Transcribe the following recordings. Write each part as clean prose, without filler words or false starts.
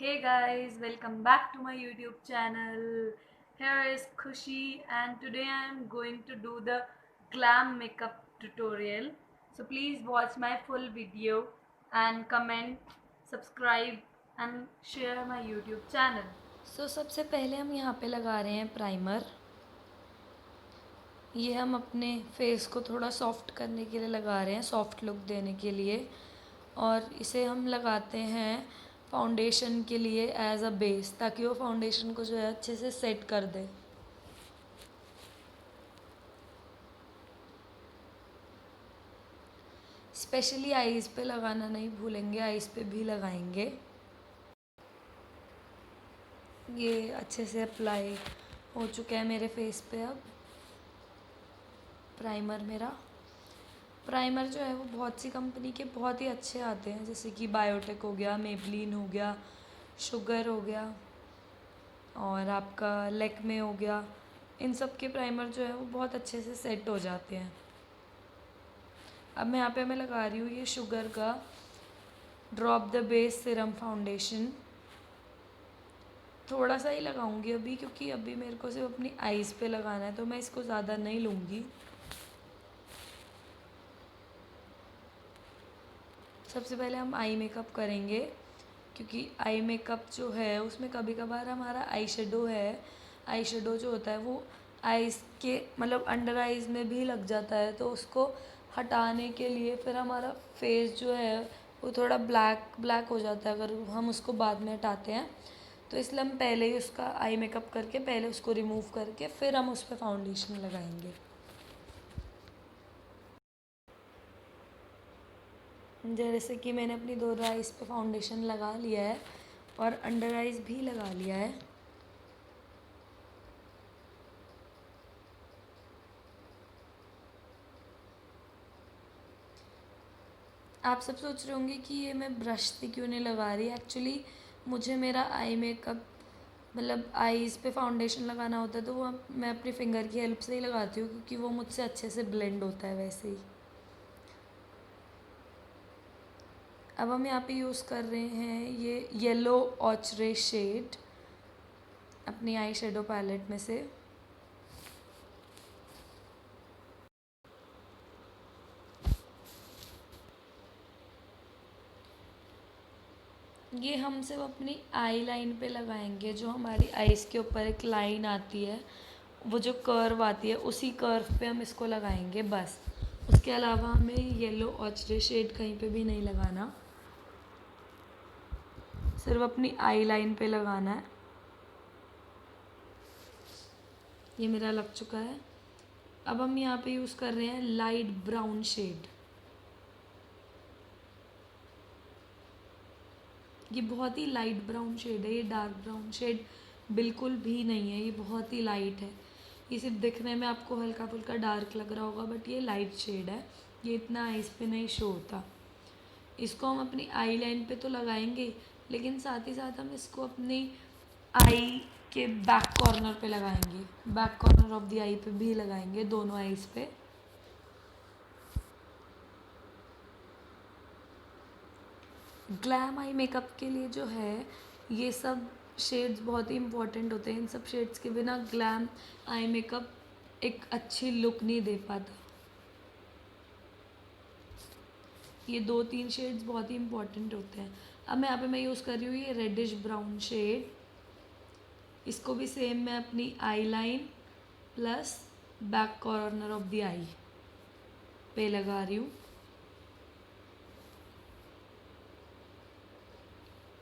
Hey guys, welcome back to my YouTube channel. Here is Khushi and today I am going to do the glam makeup tutorial. So please watch my full video and comment, subscribe and share my YouTube channel. सबसे पहले हम यहाँ पे लगा रहे हैं primer. ये हम अपने फेस को थोड़ा सॉफ्ट करने के लिए लगा रहे हैं, सॉफ्ट लुक देने के लिए। और इसे हम लगाते हैं फाउंडेशन के लिए एज अ बेस, ताकि वो फाउंडेशन को जो है अच्छे से सेट कर दे। स्पेशली आईज़ पे लगाना नहीं भूलेंगे, आईज़ पे भी लगाएंगे। ये अच्छे से अप्लाई हो चुका है मेरे फेस पे। अब प्राइमर जो है वो बहुत सी कंपनी के बहुत ही अच्छे आते हैं, जैसे कि बायोटेक हो गया, मेबलिन हो गया, शुगर हो गया और आपका लैक्मे हो गया। इन सब के प्राइमर जो है वो बहुत अच्छे से सेट हो जाते हैं। अब मैं लगा रही हूँ ये शुगर का drop the base serum foundation. थोड़ा सा ही लगाऊंगी अभी, क्योंकि अभी मेरे को सिर्फ अपनी आईज़ पे लगाना है, तो मैं इसको ज़्यादा नहीं लूँगी। सबसे पहले हम आई मेकअप करेंगे, क्योंकि आई मेकअप जो है उसमें कभी कभार हमारा आई शेडो जो होता है वो आईज़ के मतलब अंडर आईज़ में भी लग जाता है, तो उसको हटाने के लिए फिर हमारा फेस जो है वो थोड़ा ब्लैक ब्लैक हो जाता है अगर हम उसको बाद में हटाते हैं। तो इसलिए हम पहले ही उसका आई मेकअप करके पहले उसको रिमूव करके फिर हम उस पर फाउंडेशन लगाएंगे। जैसे कि मैंने अपनी दोनों आइज़ पे फाउंडेशन लगा लिया है और अंडर आइज़ भी लगा लिया है। आप सब सोच रहे होंगे कि ये मैं ब्रश से क्यों नहीं लगा रही। एक्चुअली मुझे मेरा आई मेकअप मतलब आईज़ पे फाउंडेशन लगाना होता है, तो वो मैं अपनी फिंगर की हेल्प से ही लगाती हूँ, क्योंकि वो मुझसे अच्छे से ब्लेंड होता है वैसे ही। अब हम यहाँ पे यूज़ कर रहे हैं ये येलो ऑचरे शेड अपनी आई शेडो पैलेट में से। ये हम सिर्फ अपनी आई लाइन पे लगाएंगे, जो हमारी आईज़ के ऊपर एक लाइन आती है, वो जो कर्व आती है उसी कर्व पे हम इसको लगाएंगे बस। उसके अलावा हमें येलो ऑचरे शेड कहीं पे भी नहीं लगाना, सिर्फ अपनी आई लाइन पे लगाना है। ये मेरा लग चुका है। अब हम यहाँ पे यूज़ कर रहे हैं लाइट ब्राउन शेड। ये बहुत ही लाइट ब्राउन शेड है, ये डार्क ब्राउन शेड बिल्कुल भी नहीं है, ये बहुत ही लाइट है। ये सिर्फ दिखने में आपको हल्का फुल्का डार्क लग रहा होगा, बट ये लाइट शेड है, ये इतना आईज पे नहीं शो होता। इसको हम अपनी आई लाइन पे तो लगाएंगे, लेकिन साथ ही साथ हम इसको अपनी आई के बैक कॉर्नर पे लगाएंगे, back corner of the eye पे भी लगाएंगे, दोनों आईज पे। ग्लैम आई मेकअप के लिए जो है ये सब शेड्स बहुत ही इम्पॉर्टेंट होते हैं। इन सब शेड्स के बिना ग्लैम आई मेकअप एक अच्छी लुक नहीं दे पाता। ये 2-3 शेड्स बहुत ही इम्पॉर्टेंट होते हैं। अब मैं यूज़ कर रही हूँ ये रेडिश ब्राउन शेड। इसको भी सेम मैं अपनी eye line plus back corner of the eye पे लगा रही हूँ।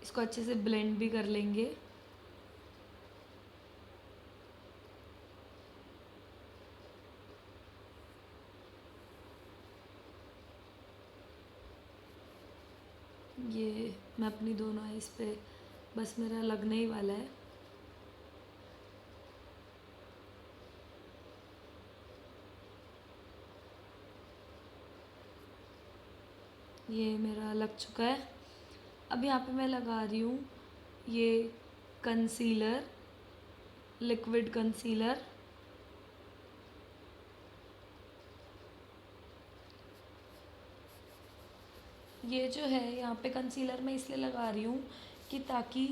इसको अच्छे से ब्लेंड भी कर लेंगे। ये मैं अपनी दोनों आईज पे बस मेरा लगने ही वाला है। ये मेरा लग चुका है। अब यहाँ पे मैं लगा रही हूँ ये कंसीलर, लिक्विड कंसीलर। ये जो है यहाँ पे कंसीलर मैं इसलिए लगा रही हूँ कि ताकि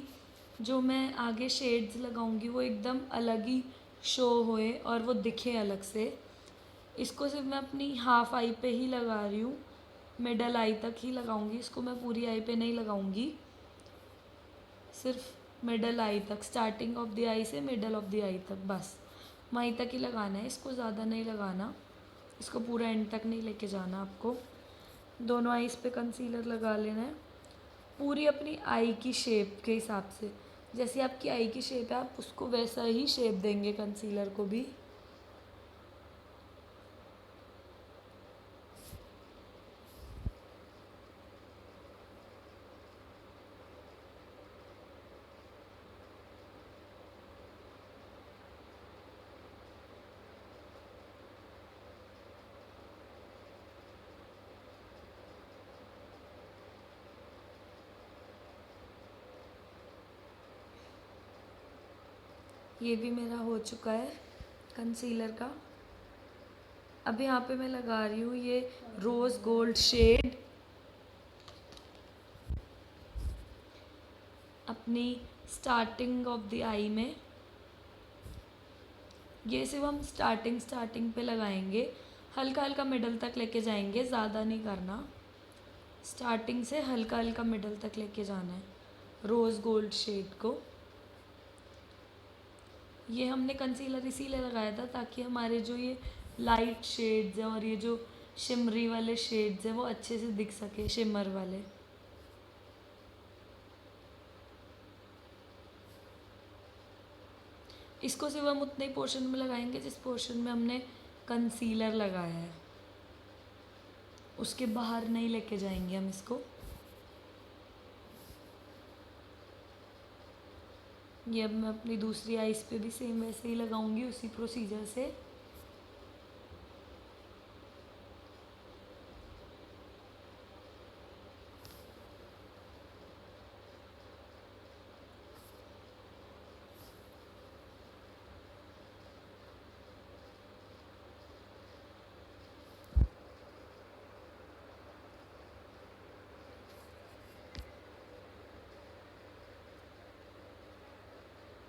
जो मैं आगे शेड्स लगाऊंगी वो एकदम अलग ही शो होए और वो दिखे अलग से। इसको सिर्फ मैं अपनी हाफ आई पे ही लगा रही हूँ, मिडल आई तक ही लगाऊंगी इसको, मैं पूरी आई पे नहीं लगाऊंगी, सिर्फ मिडल आई तक, स्टार्टिंग ऑफ द आई से मिडल ऑफ द आई तक, बस वहीं तक ही लगाना है इसको, ज़्यादा नहीं लगाना, इसको पूरा एंड तक नहीं लेके जाना आपको। दोनों आईज पे कंसीलर लगा लेना है पूरी अपनी आई की शेप के हिसाब से, जैसी आपकी आई की शेप है आप उसको वैसा ही शेप देंगे कंसीलर को भी। ये भी मेरा हो चुका है कंसीलर का। अब यहाँ पे मैं लगा रही हूँ ये रोज़ गोल्ड शेड अपनी स्टार्टिंग ऑफ द आई में। ये सिर्फ हम स्टार्टिंग पे लगाएंगे, हल्का हल्का मिडल तक लेके जाएंगे, ज़्यादा नहीं करना, स्टार्टिंग से हल्का हल्का मिडल तक लेके जाना है रोज़ गोल्ड शेड को। ये हमने कंसीलर इसीलिए लगाया था ताकि हमारे जो ये लाइट शेड्स हैं और ये जो शिमरी वाले शेड्स हैं वो अच्छे से दिख सके, शिमर वाले। इसको सिर्फ हम उतने ही पोर्शन में लगाएंगे जिस पोर्शन में हमने कंसीलर लगाया है, उसके बाहर नहीं लेके जाएंगे हम इसको। ये अब मैं अपनी दूसरी आईज पे भी सेम वैसे ही लगाऊंगी उसी प्रोसीजर से।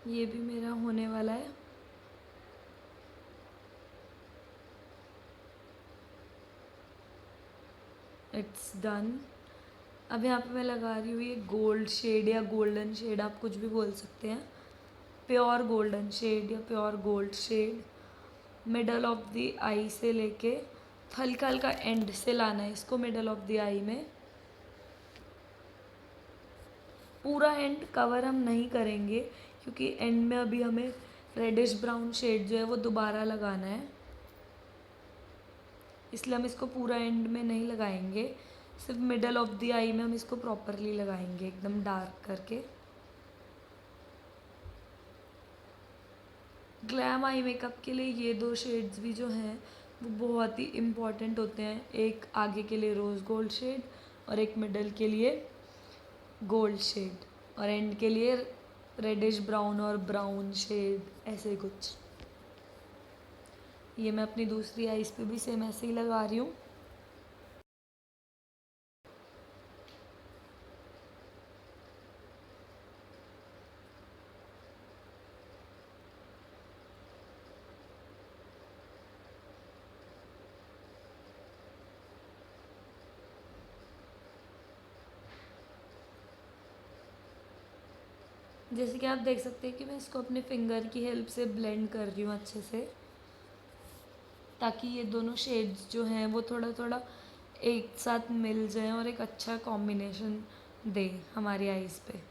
ये भी मेरा होने वाला है। It's done. अब यहाँ पे मैं लगा रही हूँ ये गोल्ड शेड या गोल्डन शेड, आप कुछ भी बोल सकते हैं, प्योर गोल्डन शेड या pure gold shade, middle of the eye से लेके हल्का हल्का एंड से लाना है इसको मिडल ऑफ द आई में। पूरा एंड कवर हम नहीं करेंगे क्योंकि एंड में अभी हमें रेडिश ब्राउन शेड जो है वो दोबारा लगाना है, इसलिए हम इसको पूरा एंड में नहीं लगाएंगे, सिर्फ मिडल ऑफ द आई में हम इसको प्रॉपरली लगाएंगे एकदम डार्क करके। ग्लैम आई मेकअप के लिए ये दो शेड्स भी जो हैं वो बहुत ही इम्पॉर्टेंट होते हैं, एक आगे के लिए रोज़ गोल्ड शेड और एक मिडल के लिए गोल्ड शेड और एंड के लिए रेडिश ब्राउन और ब्राउन शेड, ऐसे कुछ। ये मैं अपनी दूसरी आईज पे भी सेम ऐसे ही लगा रही हूँ। जैसे कि आप देख सकते हैं कि मैं इसको अपने फिंगर की हेल्प से ब्लेंड कर रही हूँ अच्छे से, ताकि ये दोनों शेड्स जो हैं वो थोड़ा थोड़ा एक साथ मिल जाएं और एक अच्छा कॉम्बिनेशन दे हमारी आईज पे।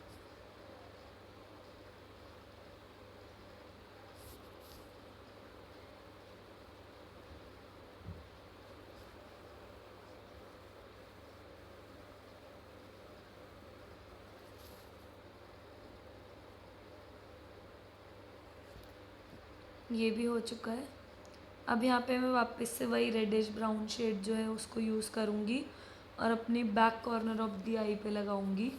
ये भी हो चुका है। अब यहाँ पे मैं वापस से वही रेडिश ब्राउन शेड जो है उसको यूज़ करूँगी और अपनी back corner of the eye पे लगाऊंगी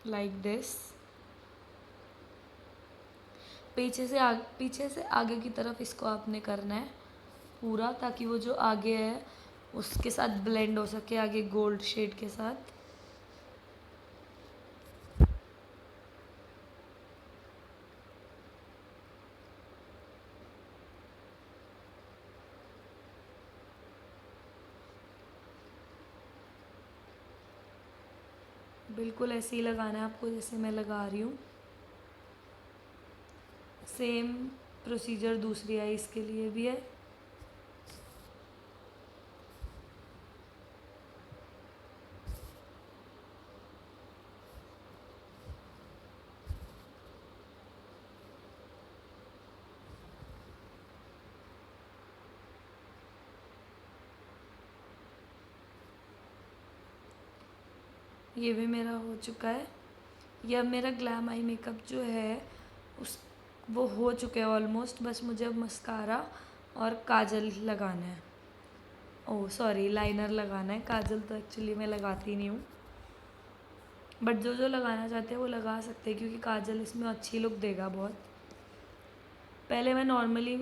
लाइक दिस। पीछे से आगे की तरफ इसको आपने करना है पूरा, ताकि वो जो आगे है उसके साथ ब्लेंड हो सके, आगे गोल्ड शेड के साथ। बिल्कुल ऐसे ही लगाना है आपको जैसे मैं लगा रही हूँ। सेम प्रोसीजर दूसरी आईज़ के लिए भी है। ये भी मेरा हो चुका है। ये अब मेरा ग्लैम आई मेकअप जो है उस वो हो चुका है ऑलमोस्ट। बस मुझे अब मस्कारा और काजल लगाना है। ओह सॉरी, लाइनर लगाना है। काजल तो एक्चुअली मैं लगाती नहीं हूँ, बट जो जो लगाना चाहते हैं वो लगा सकते हैं क्योंकि काजल इसमें अच्छी लुक देगा बहुत। पहले मैं नॉर्मली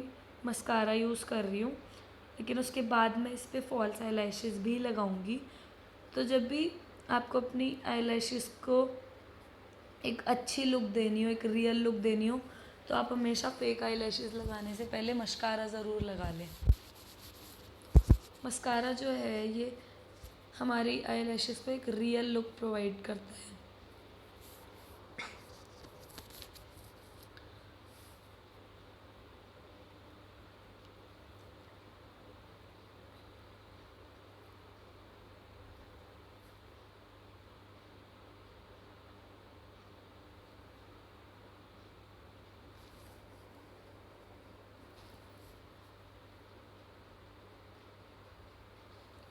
मस्कारा यूज़ कर रही हूँ, लेकिन उसके बाद मैं इस पर फॉल्स आई लैशेज़ भी लगाऊंगी। तो जब भी आपको अपनी आई लैशेज़ को एक अच्छी लुक देनी हो, एक रियल लुक देनी हो, तो आप हमेशा फेक आई लैशेज़ लगाने से पहले मस्कारा ज़रूर लगा लें। मस्कारा जो है ये हमारी आई लैशेज़ को एक रियल लुक प्रोवाइड करता है।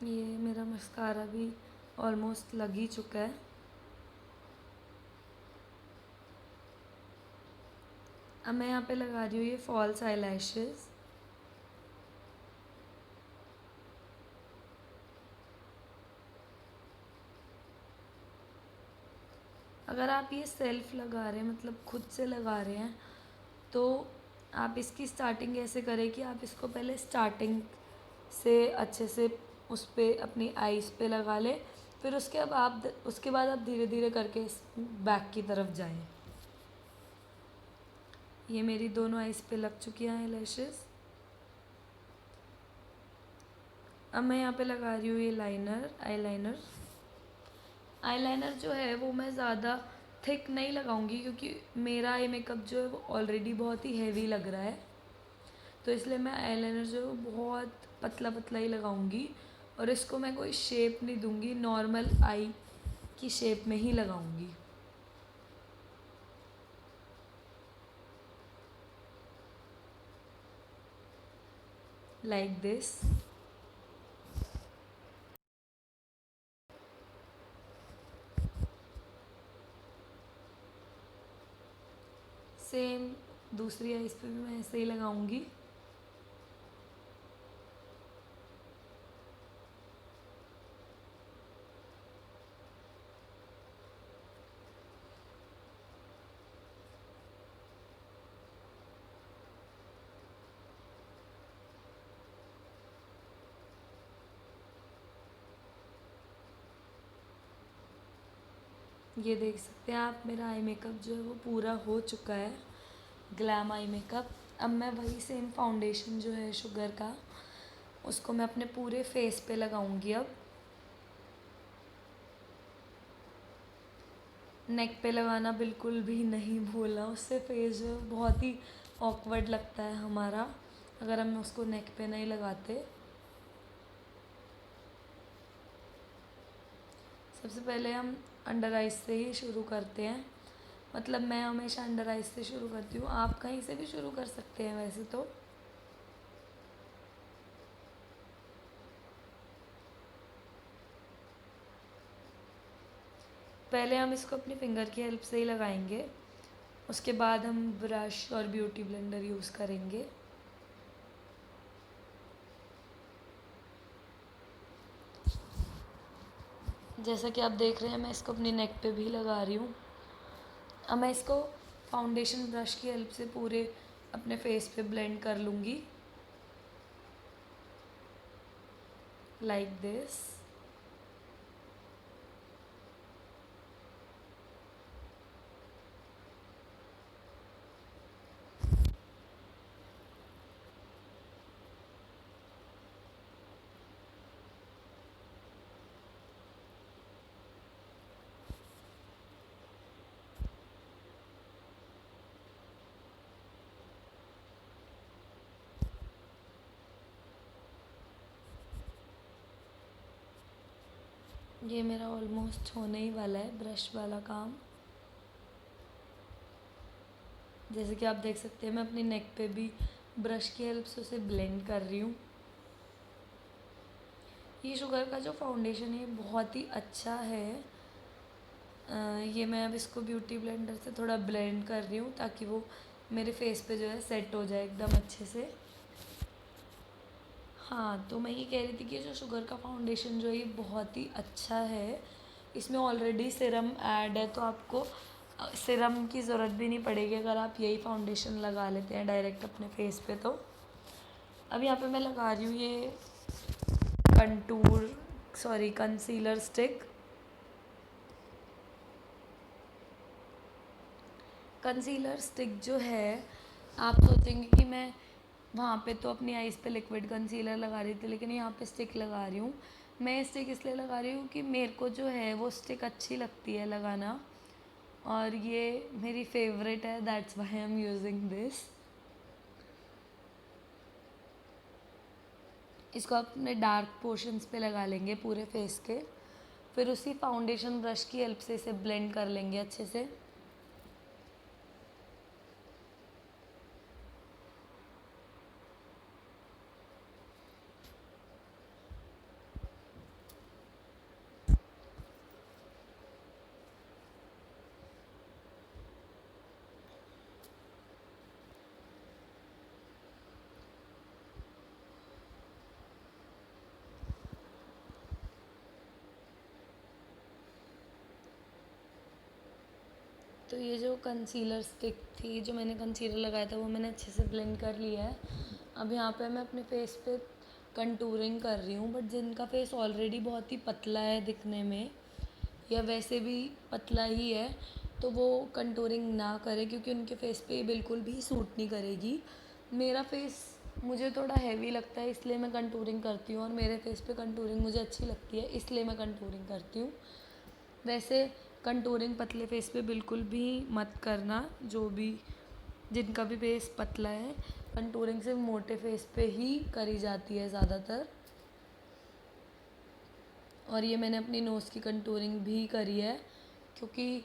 ये मेरा मस्कारा भी ऑलमोस्ट लग ही चुका है। अब मैं यहाँ पे लगा रही हूँ ये फॉल्स आई लैशेज़। अगर आप ये सेल्फ लगा रहे हैं, मतलब खुद से लगा रहे हैं, तो आप इसकी स्टार्टिंग ऐसे करें कि आप इसको पहले स्टार्टिंग से अच्छे से उस पर अपनी आईज़ पे लगा लें, फिर उसके बाद आप धीरे धीरे करके इस बैक की तरफ जाएं। ये मेरी दोनों आईज़ पे लग चुकी हैं आई लैशेज़। अब मैं यहाँ पे लगा रही हूँ ये आईलाइनर जो है वो मैं ज़्यादा थिक नहीं लगाऊंगी क्योंकि मेरा आई मेकअप जो है वो ऑलरेडी बहुत ही हैवी लग रहा है, तो इसलिए मैं आईलाइनर जो है वो बहुत पतला पतला ही लगाऊंगी और इसको मैं कोई शेप नहीं दूंगी, नॉर्मल आई की शेप में ही लगाऊंगी, लाइक दिस। सेम दूसरी आईज पे भी मैं ऐसे ही लगाऊंगी। ये देख सकते हैं आप, मेरा आई मेकअप जो है वो पूरा हो चुका है, ग्लैम आई मेकअप। अब मैं वही सेम फाउंडेशन जो है शुगर का, उसको मैं अपने पूरे फेस पे लगाऊंगी। अब नेक पे लगाना बिल्कुल भी नहीं भूलना, उससे फेस जो है बहुत ही ऑकवर्ड लगता है हमारा अगर हम उसको नेक पे नहीं लगाते। सबसे पहले हम अंडर आइज से ही शुरू करते हैं, मतलब मैं हमेशा अंडर आइज से शुरू करती हूँ, आप कहीं से भी शुरू कर सकते हैं वैसे तो। पहले हम इसको अपनी फिंगर की हेल्प से ही लगाएंगे, उसके बाद हम ब्रश और ब्यूटी ब्लेंडर यूज़ करेंगे। जैसा कि आप देख रहे हैं मैं इसको अपनी नेक पे भी लगा रही हूँ। अब मैं इसको फाउंडेशन ब्रश की हेल्प से पूरे अपने फेस पे ब्लेंड कर लूँगी, लाइक दिस। ये मेरा ऑलमोस्ट होने ही वाला है ब्रश वाला काम। जैसे कि आप देख सकते हैं मैं अपनी नेक पे भी ब्रश की हेल्प से उसे ब्लेंड कर रही हूँ। ये शुगर का जो फाउंडेशन है बहुत ही अच्छा है। ये मैं अब इसको ब्यूटी ब्लेंडर से थोड़ा ब्लेंड कर रही हूँ ताकि वो मेरे फेस पे जो है सेट हो जाए एकदम अच्छे से। हाँ, तो मैं ये कह रही थी कि जो शुगर का फाउंडेशन जो है ये बहुत ही अच्छा है। इसमें ऑलरेडी सीरम ऐड है तो आपको सीरम की ज़रूरत भी नहीं पड़ेगी अगर आप यही फाउंडेशन लगा लेते हैं डायरेक्ट अपने फेस पे। तो अब यहाँ पे मैं लगा रही हूँ ये कंसीलर स्टिक। कंसीलर स्टिक जो है, आप सोचेंगे कि मैं वहाँ पे तो अपनी आईज़ पे लिक्विड कंसीलर लगा रही थी लेकिन यहाँ पे स्टिक लगा रही हूँ। मैं स्टिक इसलिए लगा रही हूँ कि मेरे को जो है वो स्टिक अच्छी लगती है लगाना, और ये मेरी फेवरेट है, that's why I am using this. इसको अपने डार्क पोर्शंस पे लगा लेंगे पूरे फेस के, फिर उसी फाउंडेशन ब्रश की हेल्प से इसे ब्लेंड कर लेंगे अच्छे से। तो ये जो कंसीलर स्टिक थी, जो मैंने कंसीलर लगाया था, वो मैंने अच्छे से ब्लेंड कर लिया है। अब यहाँ पे मैं अपने फेस पे कंटूरिंग कर रही हूँ, बट जिनका फेस ऑलरेडी बहुत ही पतला है दिखने में या वैसे भी पतला ही है तो वो कंटूरिंग ना करे, क्योंकि उनके फेस पे ये बिल्कुल भी सूट नहीं करेगी। मेरा फेस मुझे थोड़ा हैवी लगता है इसलिए मैं कंटूरिंग करती हूँ, और मेरे फेस पे कंटूरिंग मुझे अच्छी लगती है इसलिए मैं कंटूरिंग करती हूँ। वैसे कंटूरिंग पतले फेस पे बिल्कुल भी मत करना, जो भी जिनका भी फेस पतला है। कंटूरिंग सिर्फ मोटे फेस पे ही करी जाती है ज़्यादातर। और ये मैंने अपनी नोज़ की कंटूरिंग भी करी है, क्योंकि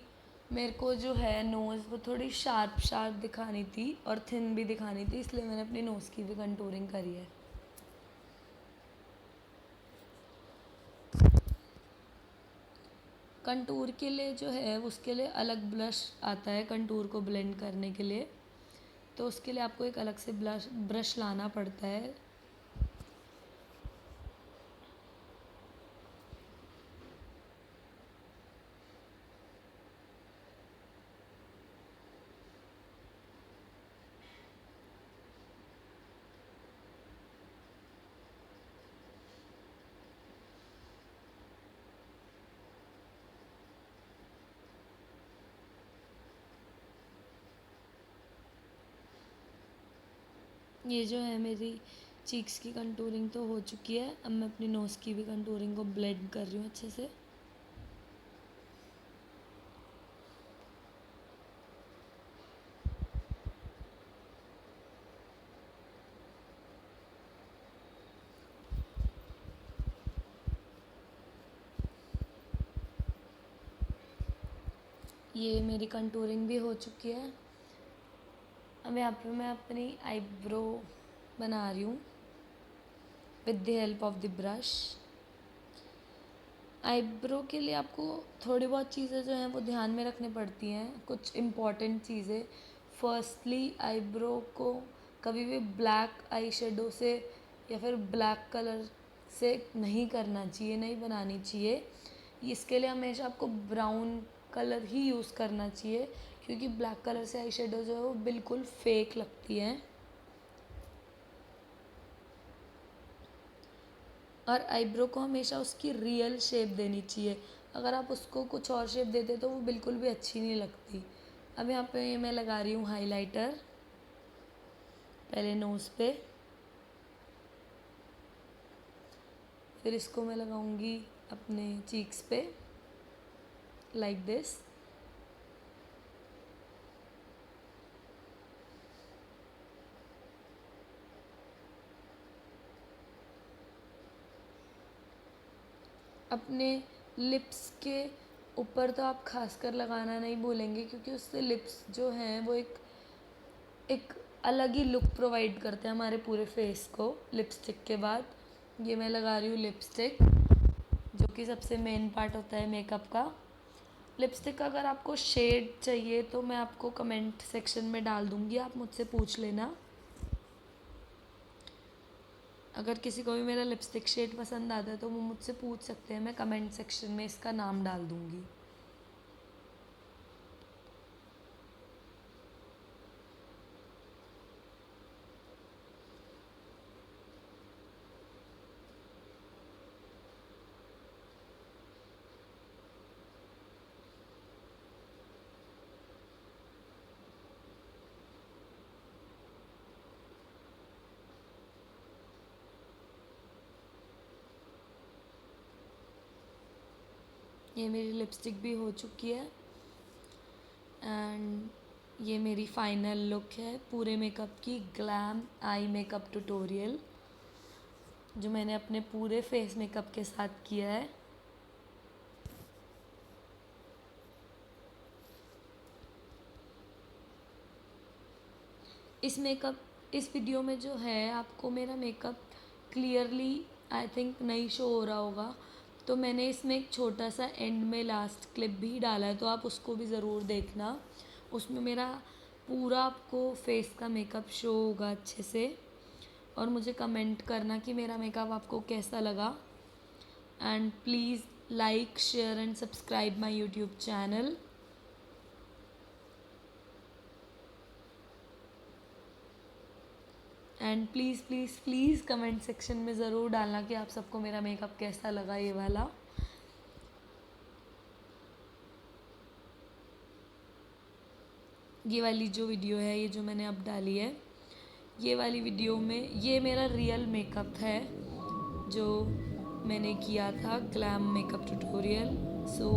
मेरे को जो है नोज़ वो थोड़ी शार्प शार्प दिखानी थी और थिन भी दिखानी थी, इसलिए मैंने अपनी नोज़ की भी कंटूरिंग करी है। कंटूर के लिए जो है उसके लिए अलग ब्लश आता है कंटूर को ब्लेंड करने के लिए, तो उसके लिए आपको एक अलग से ब्रश लाना पड़ता है। ये जो है मेरी चीक्स की कंटूरिंग तो हो चुकी है। अब मैं अपनी नोज़ की भी कंटूरिंग को ब्लेंड कर रही हूँ अच्छे से। ये मेरी कंटूरिंग भी हो चुकी है। अब यहाँ पे मैं अपनी आईब्रो बना रही हूँ with the help of the brush. Eyebrow के लिए आपको थोड़ी बहुत चीज़ें जो हैं वो ध्यान में रखनी पड़ती हैं, कुछ इम्पॉर्टेंट चीज़ें। फर्स्टली आईब्रो को कभी भी ब्लैक आई शेडो से या फिर ब्लैक कलर से नहीं करना चाहिए, नहीं बनानी चाहिए। इसके लिए हमेशा आपको ब्राउन कलर ही यूज़ करना चाहिए, क्योंकि ब्लैक कलर से आई शेडो जो है वो बिल्कुल फेक लगती है। और आईब्रो को हमेशा उसकी रियल शेप देनी चाहिए, अगर आप उसको कुछ और शेप देते तो वो बिल्कुल भी अच्छी नहीं लगती। अब यहाँ पे मैं लगा रही हूँ हाइलाइटर, पहले नोज़ पे, फिर इसको मैं लगाऊंगी अपने चीक्स पे लाइक दिस। अपने लिप्स के ऊपर तो आप खासकर लगाना नहीं भूलेंगे, क्योंकि उससे लिप्स जो हैं वो एक एक अलग ही लुक प्रोवाइड करते हैं हमारे पूरे फेस को लिपस्टिक के बाद। ये मैं लगा रही हूँ लिपस्टिक, जो कि सबसे मेन पार्ट होता है मेकअप का। लिपस्टिक का अगर आपको शेड चाहिए तो मैं आपको कमेंट सेक्शन में डाल दूँगी, आप मुझसे पूछ लेना। अगर किसी को भी मेरा लिपस्टिक शेड पसंद आता है तो वो मुझसे पूछ सकते हैं, मैं कमेंट सेक्शन में इसका नाम डाल दूँगी। ये मेरी लिपस्टिक भी हो चुकी है एंड ये मेरी फाइनल लुक है पूरे मेकअप की, ग्लैम आई मेकअप ट्यूटोरियल, जो मैंने अपने पूरे फेस मेकअप के साथ किया है। इस वीडियो में जो है आपको मेरा मेकअप क्लियरली आई थिंक नहीं शो हो रहा होगा, तो मैंने इसमें एक छोटा सा एंड में लास्ट क्लिप भी डाला है, तो आप उसको भी ज़रूर देखना। उसमें मेरा पूरा आपको फेस का मेकअप शो होगा अच्छे से, और मुझे कमेंट करना कि मेरा मेकअप आपको कैसा लगा। And please like share and subscribe my YouTube channel. And please please please comment section में ज़रूर डालना कि आप सबको मेरा मेकअप कैसा लगा ये वाला। ये वाली जो वीडियो है, ये जो मैंने अब डाली है, ये वाली वीडियो में ये मेरा रियल मेकअप है जो मैंने किया था, ग्लैम मेकअप ट्यूटोरियल। सो